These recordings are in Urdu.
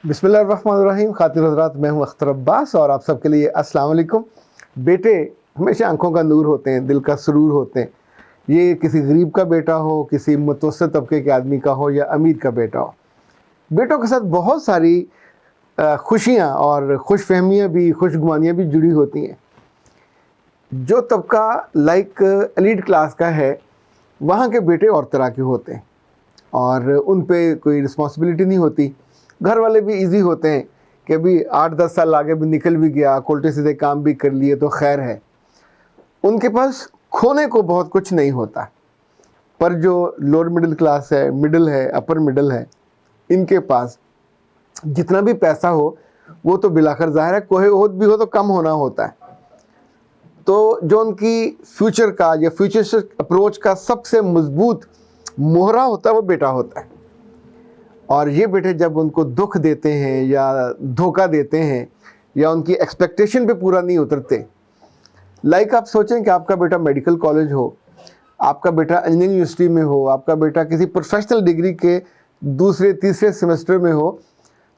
بسم اللہ الرحمن الرحیم. خاطر حضرات، میں ہوں اختر عباس اور آپ سب کے لیے السلام علیکم. بیٹے ہمیشہ آنکھوں کا نور ہوتے ہیں، دل کا سرور ہوتے ہیں. یہ کسی غریب کا بیٹا ہو، کسی متوسط طبقے کے آدمی کا ہو یا امیر کا بیٹا ہو، بیٹوں کے ساتھ بہت ساری خوشیاں اور خوش فہمیاں بھی، خوش گمانیاں بھی جڑی ہوتی ہیں. جو طبقہ لائک ایلیٹ کلاس کا ہے، وہاں کے بیٹے اور طرح کے ہوتے ہیں اور ان پہ کوئی رسپانسبلٹی نہیں ہوتی. گھر والے بھی ایزی ہوتے ہیں کہ ابھی 8-10 سال آگے بھی نکل بھی گیا، الٹے سیدھے کام بھی کر لیے تو خیر ہے. ان کے پاس کھونے کو بہت کچھ نہیں ہوتا. پر جو لوور مڈل کلاس ہے، مڈل ہے، اپر مڈل ہے، ان کے پاس جتنا بھی پیسہ ہو وہ تو بالآخر ظاہر ہے کوہ عہد بھی ہو تو کم ہونا ہوتا ہے. تو جو ان کی فیوچر کا یا فیوچرسٹک اپروچ کا سب سے مضبوط مہرہ ہوتا ہے وہ بیٹا ہوتا ہے. اور یہ بیٹے جب ان کو دکھ دیتے ہیں یا دھوکہ دیتے ہیں یا ان کی ایکسپیکٹیشن پہ پورا نہیں اترتے، لائک آپ سوچیں کہ آپ کا بیٹا میڈیکل کالج ہو، آپ کا بیٹا انجینئرنگ یونیورسٹی میں ہو، آپ کا بیٹا کسی پروفیشنل ڈگری کے دوسرے تیسرے سیمسٹر میں ہو،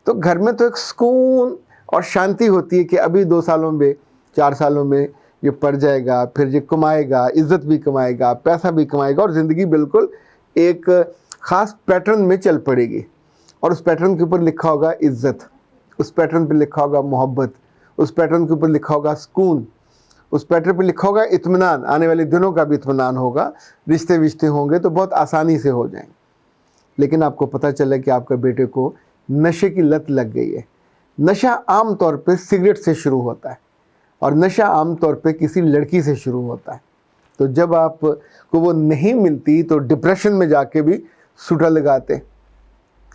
تو گھر میں تو ایک سکون اور شانتی ہوتی ہے کہ ابھی 2 سالوں میں 4 سالوں میں یہ پڑھ جائے گا، پھر یہ کمائے گا، عزت بھی کمائے گا، پیسہ بھی کمائے گا اور زندگی بالکل ایک خاص پیٹرن میں چل پڑے گی. اور اس پیٹرن کے اوپر لکھا ہوگا عزت، اس پیٹرن پہ لکھا ہوگا محبت، اس پیٹرن کے اوپر لکھا ہوگا سکون، اس پیٹرن پہ لکھا ہوگا اطمینان. آنے والے دنوں کا بھی اطمینان ہوگا، رشتے ہوں گے تو بہت آسانی سے ہو جائیں. لیکن آپ کو پتہ چلے کہ آپ کے بیٹے کو نشے کی لت لگ گئی ہے. نشہ عام طور پہ سگریٹ سے شروع ہوتا ہے اور نشہ عام طور پہ کسی لڑکی سے شروع ہوتا ہے. تو جب آپ کو وہ نہیں ملتی تو ڈپریشن میں جا کے بھی سوٹا لگاتے.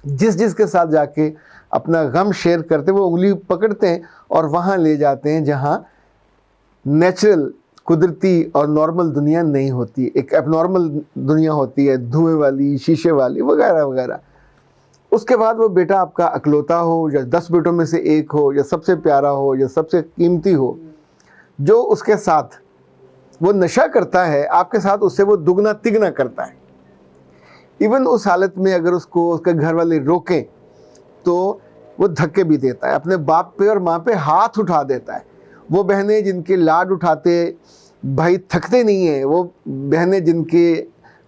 جس کے ساتھ جا کے اپنا غم شیئر کرتے وہ انگلی پکڑتے ہیں اور وہاں لے جاتے ہیں جہاں نیچرل، قدرتی اور نارمل دنیا نہیں ہوتی. ایک ایب نارمل دنیا ہوتی ہے، دھوئیں والی، شیشے والی وغیرہ وغیرہ. اس کے بعد وہ بیٹا آپ کا اکلوتا ہو یا 10 بیٹوں میں سے ایک ہو یا سب سے پیارا ہو یا سب سے قیمتی ہو، جو اس کے ساتھ وہ نشہ کرتا ہے، آپ کے ساتھ اس سے وہ دگنا تگنا کرتا ہے. ایون اس حالت میں اگر اس کو اس کے گھر والے روکیں تو وہ دھکے بھی دیتا ہے، اپنے باپ پہ اور ماں پہ ہاتھ اٹھا دیتا ہے. وہ بہنیں جن کے لاڈ اٹھاتے بھائی تھکتے نہیں ہیں، وہ بہنیں جن کے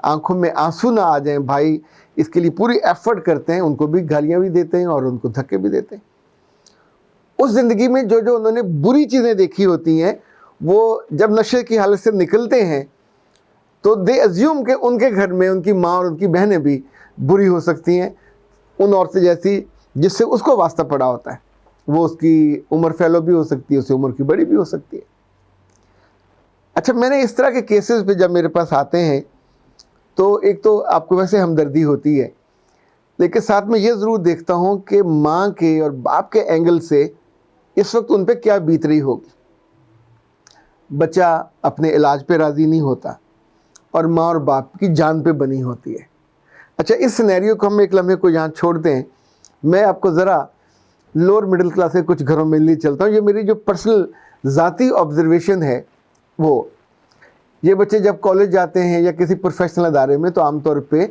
آنکھوں میں آنسو نہ آ جائیں بھائی اس کے لیے پوری ایفرٹ کرتے ہیں، ان کو بھی گالیاں بھی دیتے ہیں اور ان کو دھکے بھی دیتے ہیں. اس زندگی میں جو انہوں نے بری چیزیں دیکھی ہوتی ہیں، وہ جب نشے کی حالت سے نکلتے ہیں تو دے ایزیوم کہ ان کے گھر میں ان کی ماں اور ان کی بہنیں بھی بری ہو سکتی ہیں، ان عورتیں جیسی جس سے اس کو واسطہ پڑا ہوتا ہے. وہ اس کی عمر فیلو بھی ہو سکتی ہے، اس کی عمر کی بڑی بھی ہو سکتی ہے. اچھا، میں نے اس طرح کے کیسز پہ جب میرے پاس آتے ہیں تو ایک تو آپ کو ویسے ہمدردی ہوتی ہے، لیکن ساتھ میں یہ ضرور دیکھتا ہوں کہ ماں کے اور باپ کے اینگل سے اس وقت ان پہ کیا بیت رہی ہوگی. بچہ اپنے علاج پہ راضی نہیں ہوتا اور ماں اور باپ کی جان پہ بنی ہوتی ہے. اچھا، اس سینیریو کو ہم ایک لمحے کو یہاں چھوڑ دیں. میں آپ کو ذرا لوور مڈل کلاس کے کچھ گھروں میں لے چلتا ہوں. یہ میری جو پرسنل ذاتی آبزرویشن ہے، وہ یہ بچے جب کالج جاتے ہیں یا کسی پروفیشنل ادارے میں تو عام طور پہ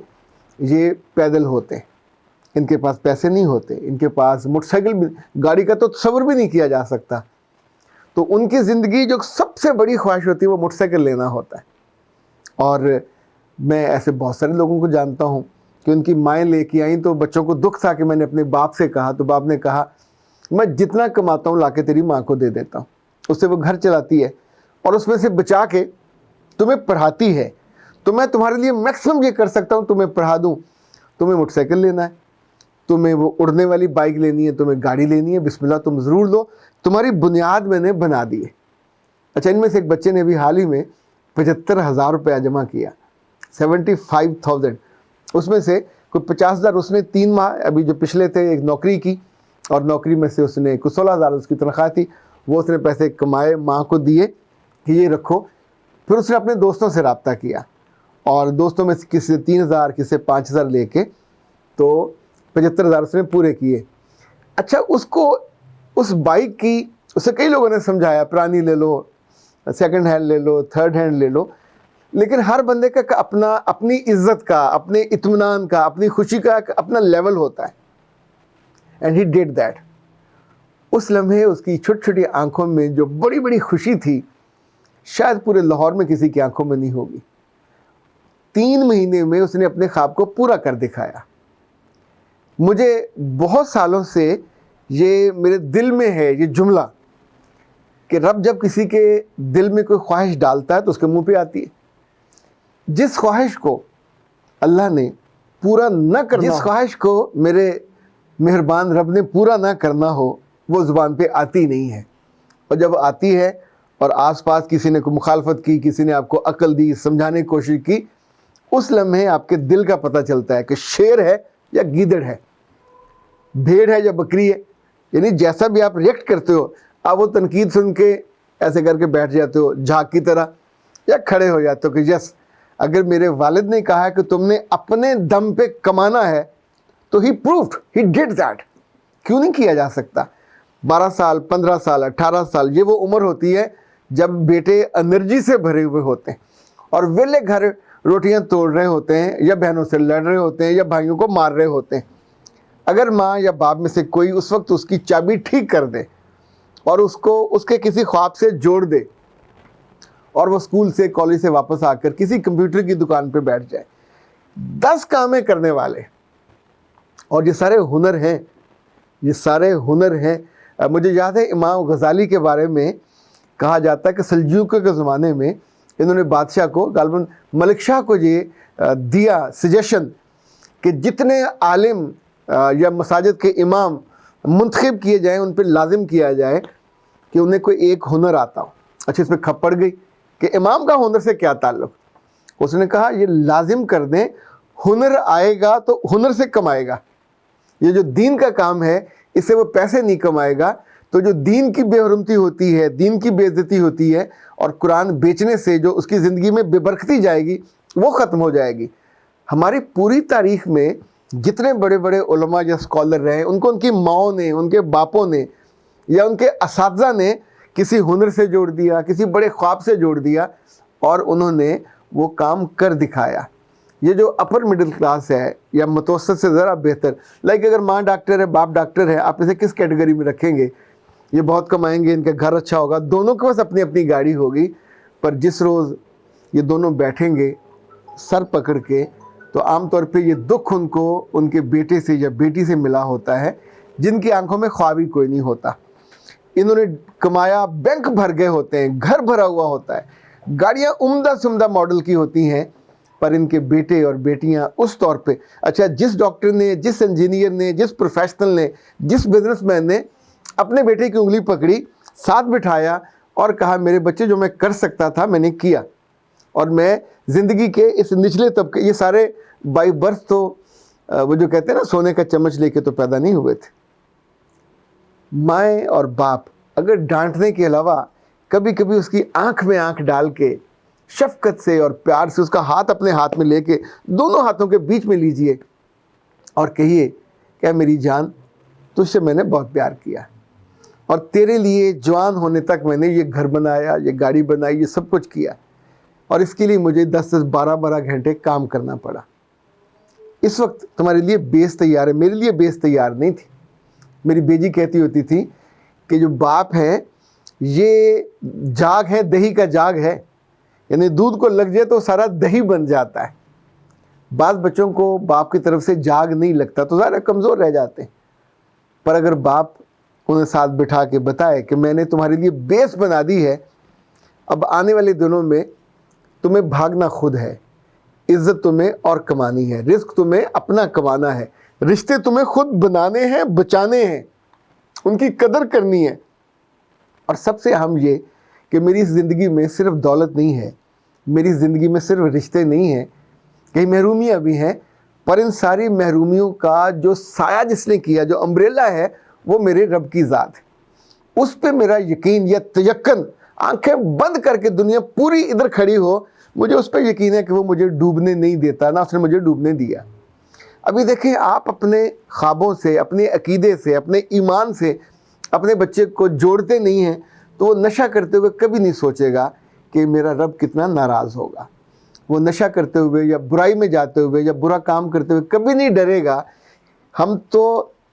یہ پیدل ہوتے ہیں. ان کے پاس پیسے نہیں ہوتے، ان کے پاس موٹر سائیکل گاڑی کا تو تصور بھی نہیں کیا جا سکتا. تو ان کی زندگی جو سب سے بڑی خواہش ہوتی ہے وہ موٹر سائیکل لینا ہوتا ہے. اور میں ایسے بہت سارے لوگوں کو جانتا ہوں کہ ان کی مائیں لے کے آئیں تو بچوں کو دکھ تھا کہ میں نے اپنے باپ سے کہا تو باپ نے کہا میں جتنا کماتا ہوں لا کے تیری ماں کو دے دیتا ہوں، اس سے وہ گھر چلاتی ہے اور اس میں سے بچا کے تمہیں پڑھاتی ہے. تو میں تمہارے لیے میکسیمم یہ کر سکتا ہوں، تمہیں پڑھا دوں. تمہیں موٹر سائیکل لینا ہے، تمہیں وہ اڑنے والی بائک لینی ہے، تمہیں گاڑی لینی ہے، بسم اللہ تم ضرور لو، تمہاری بنیاد میں نے بنا دی ہے. اچھا، ان میں سے ایک بچے نے بھی حال ہی میں 75,000 روپیہ جمع کیا، 75,000. اس میں سے کوئی 50,000 اس نے 3 ماہ ابھی جو پچھلے تھے ایک نوکری کی، اور نوکری میں سے اس نے کوئی 16,000 اس کی تنخواہ تھی، وہ اس نے پیسے کمائے ماں کو دیے کہ یہ رکھو. پھر اس نے اپنے دوستوں سے رابطہ کیا اور دوستوں میں سے کسی سے 3,000 کسی سے 5,000 لے کے تو 75,000 اس نے پورے کیے. اچھا، اس کو اس بائک کی اسے کئی لوگوں نے سمجھایا پرانی لے لو، سیکنڈ ہینڈ لے لو، تھرڈ ہینڈ لے لو، لیکن ہر بندے کا اپنی عزت کا، اپنے اطمینان کا، اپنی خوشی کا اپنا لیول ہوتا ہے. And he did that. اس لمحے اس کی چھوٹی چھوٹی آنکھوں میں جو بڑی بڑی خوشی تھی شاید پورے لاہور میں کسی کی آنکھوں میں نہیں ہوگی. 3 مہینے میں اس نے اپنے خواب کو پورا کر دکھایا. مجھے بہت سالوں سے یہ میرے دل میں ہے یہ جملہ کہ رب جب کسی کے دل میں کوئی خواہش ڈالتا ہے تو اس کے منہ پہ آتی ہے. جس خواہش کو اللہ نے پورا نہ کرنا، جس خواہش کو میرے مہربان رب نے پورا نہ کرنا ہو وہ زبان پہ آتی نہیں ہے. اور جب آتی ہے اور آس پاس کسی نے کوئی مخالفت کی، کسی نے آپ کو عقل دی، سمجھانے کی کوشش کی، اس لمحے آپ کے دل کا پتہ چلتا ہے کہ شیر ہے یا گیدڑ ہے، بھیڑ ہے یا بکری ہے. یعنی جیسا بھی آپ ریئیکٹ کرتے ہو، آپ وہ تنقید سن کے ایسے کر کے بیٹھ جاتے ہو جھاگ کی طرح، یا کھڑے ہو جاتے ہو کہ یس اگر میرے والد نے کہا ہے کہ تم نے اپنے دم پہ کمانا ہے تو ہی پروفڈ، ہی ڈیڈ دیٹ. کیوں نہیں کیا جا سکتا؟ 12 سال 15 سال 18 سال یہ وہ عمر ہوتی ہے جب بیٹے انرجی سے بھرے ہوئے ہوتے ہیں اور ویلے گھر روٹیاں توڑ رہے ہوتے ہیں، یا بہنوں سے لڑ رہے ہوتے ہیں، یا بھائیوں کو مار رہے ہوتے ہیں. اگر ماں یا باپ میں سے کوئی اس وقت اس کی چابی ٹھیک کر دے اور اس کو اس کے کسی خواب سے جوڑ دے اور وہ اسکول سے کالج سے واپس آ کر کسی کمپیوٹر کی دکان پہ بیٹھ جائے، 10 کامیں کرنے والے، اور یہ سارے ہنر ہیں، یہ سارے ہنر ہیں. مجھے یاد ہے امام غزالی کے بارے میں کہا جاتا ہے کہ سلجوقیوں کے زمانے میں انہوں نے بادشاہ کو، غالباً ملک شاہ کو یہ دیا سجیشن کہ جتنے عالم یا مساجد کے امام منتخب کیے جائیں ان پہ لازم کیا جائے کہ انہیں کوئی ایک ہنر آتا ہو. اچھا اس پہ کھپ پڑ گئی کہ امام کا ہنر سے کیا تعلق. اس نے کہا یہ لازم کر دیں، ہنر آئے گا تو ہنر سے کمائے گا. یہ جو دین کا کام ہے اس سے وہ پیسے نہیں کمائے گا، تو جو دین کی بے حرمتی ہوتی ہے، دین کی بے عزتی ہوتی ہے، اور قرآن بیچنے سے جو اس کی زندگی میں بے برکتی جائے گی وہ ختم ہو جائے گی. ہماری پوری تاریخ میں جتنے بڑے بڑے علماء یا اسکالر رہے، ان کو ان کی ماؤں نے، ان کے باپوں نے یا ان کے اساتذہ نے کسی ہنر سے جوڑ دیا، کسی بڑے خواب سے جوڑ دیا، اور انہوں نے وہ کام کر دکھایا. یہ جو اپر مڈل کلاس ہے یا متوسط سے ذرا بہتر، لائک اگر ماں ڈاکٹر ہے باپ ڈاکٹر ہے، آپ اسے کس کیٹیگری میں رکھیں گے؟ یہ بہت کمائیں گے، ان کا گھر اچھا ہوگا، دونوں کے پاس اپنی اپنی گاڑی ہوگی، پر جس روز یہ دونوں بیٹھیں گے سر پکڑ کے تو عام طور پہ یہ دکھ ان کو ان کے بیٹے سے یا بیٹی سے ملا ہوتا ہے جن کی آنکھوں میں خواب ہی کوئی نہیں ہوتا. انہوں نے کمایا، بینک بھر گئے ہوتے ہیں، گھر بھرا ہوا ہوتا ہے، گاڑیاں عمدہ سے عمدہ ماڈل کی ہوتی ہیں، پر ان کے بیٹے اور بیٹیاں اس طور پہ، اچھا جس ڈاکٹر نے، جس انجینئر نے، جس پروفیشنل نے، جس بزنس مین نے اپنے بیٹے کی انگلی پکڑی، ساتھ بٹھایا اور کہا میرے بچے جو میں کر سکتا تھا میں نے کیا، اور میں زندگی کے اس نچلے طبقے، یہ سارے بائی برتھ تو وہ جو کہتے ہیں نا سونے کا چمچ لے کے تو پیدا نہیں ہوئے تھے. مائیں اور باپ اگر ڈانٹنے کے علاوہ کبھی کبھی اس کی آنکھ میں آنکھ ڈال کے شفقت سے اور پیار سے اس کا ہاتھ اپنے ہاتھ میں لے کے دونوں ہاتھوں کے بیچ میں لیجئے اور کہیے کہ میری جان تجھ سے میں نے بہت پیار کیا، اور تیرے لیے جوان ہونے تک میں نے یہ گھر بنایا، یہ گاڑی بنائی، یہ سب کچھ کیا، اور اس کے لیے مجھے 10 12 گھنٹے کام کرنا پڑا. اس وقت تمہارے لیے بیس تیار ہے، میرے لیے بیس تیار نہیں تھی. میری بیجی کہتی ہوتی تھی کہ جو باپ ہے یہ جاگ ہے، دہی کا جاگ ہے، یعنی دودھ کو لگ جائے تو سارا دہی بن جاتا ہے. بعض بچوں کو باپ کی طرف سے جاگ نہیں لگتا تو ظاہر کمزور رہ جاتے ہیں، پر اگر باپ انہیں ساتھ بٹھا کے بتائے کہ میں نے تمہارے لیے بیس بنا دی ہے، اب آنے والے دنوں میں تمہیں بھاگنا خود ہے، عزت تمہیں اور کمانی ہے، رزق تمہیں اپنا کمانا ہے، رشتے تمہیں خود بنانے ہیں، بچانے ہیں، ان کی قدر کرنی ہے. اور سب سے اہم یہ کہ میری زندگی میں صرف دولت نہیں ہے، میری زندگی میں صرف رشتے نہیں ہیں، کئی محرومیاں بھی ہیں، پر ان ساری محرومیوں کا جو سایہ جس نے کیا، جو امبریلا ہے، وہ میرے رب کی ذات ہے. اس پہ میرا یقین یا تیقن، آنکھیں بند کر کے دنیا پوری ادھر کھڑی ہو، مجھے اس پہ یقین ہے کہ وہ مجھے ڈوبنے نہیں دیتا، نہ اس نے مجھے ڈوبنے دیا. ابھی دیکھیں آپ اپنے خوابوں سے، اپنے عقیدے سے، اپنے ایمان سے اپنے بچے کو جوڑتے نہیں ہیں تو وہ نشہ کرتے ہوئے کبھی نہیں سوچے گا کہ میرا رب کتنا ناراض ہوگا. وہ نشہ کرتے ہوئے یا برائی میں جاتے ہوئے یا برا کام کرتے ہوئے کبھی نہیں ڈرے گا. ہم تو